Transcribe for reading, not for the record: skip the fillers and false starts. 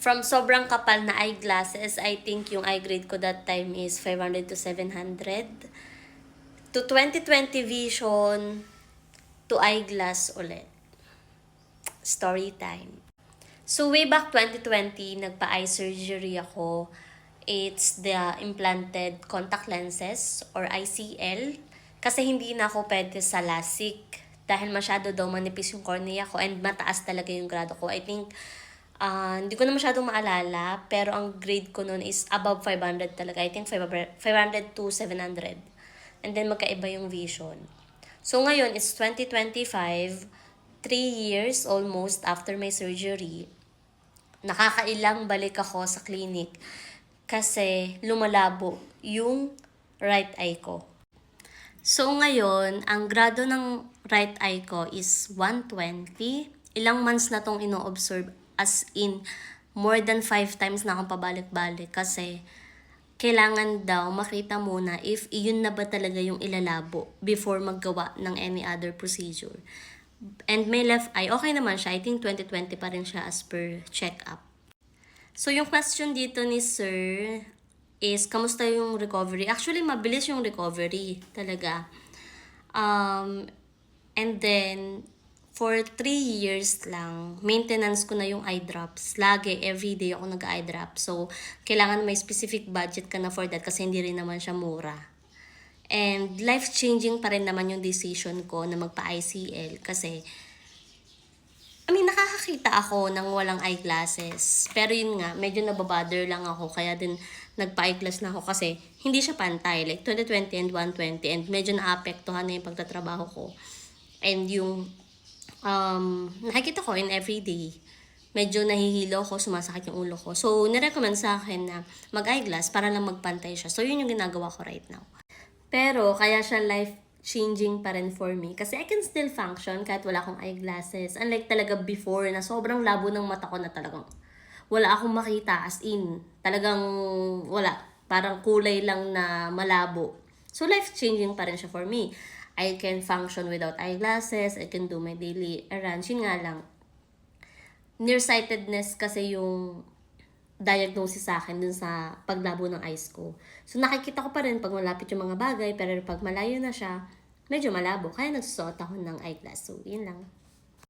From sobrang kapal na eyeglasses, I think yung eye grade ko that time is 500 to 700. To 2020 vision, to eyeglass ulit. Story time. So way back 2020, nagpa-eye surgery ako. It's the implanted contact lenses or ICL. Kasi hindi na ako pwede sa LASIK dahil masyado daw manipis yung cornea ko and mataas talaga yung grado ko. I think, hindi ko na masyadong maalala, pero ang grade ko noon is above 500 talaga. I think 500 to 700. And then magkaiba yung vision. So ngayon, it's 2025, 3 years almost after my surgery. Nakakailang balik ako sa clinic kasi lumalabo yung right eye ko. So ngayon, ang grado ng right eye ko is 120. Ilang months na tong ino-observe, as in more than 5 times na akong pabalik-balik kasi kailangan daw makita muna if iyon na ba talaga yung ilalabo before maggawa ng any other procedure. And my left eye, okay naman siya. I think 2020 pa rin siya as per check-up. So yung question dito ni Sir is, kamusta yung recovery? Actually, mabilis yung recovery talaga. And then, for 3 years lang, maintenance ko na yung eye drops. Lagi, everyday ako nag-eye drop. So, kailangan may specific budget ka na for that kasi hindi rin naman siya mura. And life-changing pa rin naman yung decision ko na magpa-ICL kasi nakakakita ako ng walang eyeglasses. Pero yun nga, medyo nababother lang ako. Kaya din nagpa-eyeglass na ako kasi hindi siya pantay. Like 2020 and 120 and medyo naapektuhan na yung pagtatrabaho ko. And yung nakikita ko in everyday, medyo nahihilo ko, sumasakit yung ulo ko. So, nirecommend sa akin na mag-eyeglass para lang magpantay siya. So, yun yung ginagawa ko right now. Pero, kaya siya life-changing pa rin for me. Kasi I can still function kahit wala akong eyeglasses. Unlike talaga before na sobrang labo ng mata ko na talagang wala akong makita. As in, talagang wala. Parang kulay lang na malabo. So, life-changing pa rin siya for me. I can function without eyeglasses. I can do my daily errands. Yun nga lang. Nearsightedness kasi yung diagnosis sa akin dun sa paglabo ng eyes ko. So, nakikita ko pa rin pag malapit yung mga bagay, pero pag malayo na siya, medyo malabo. Kaya nagsusuot ako ng eyeglass. So, yun lang.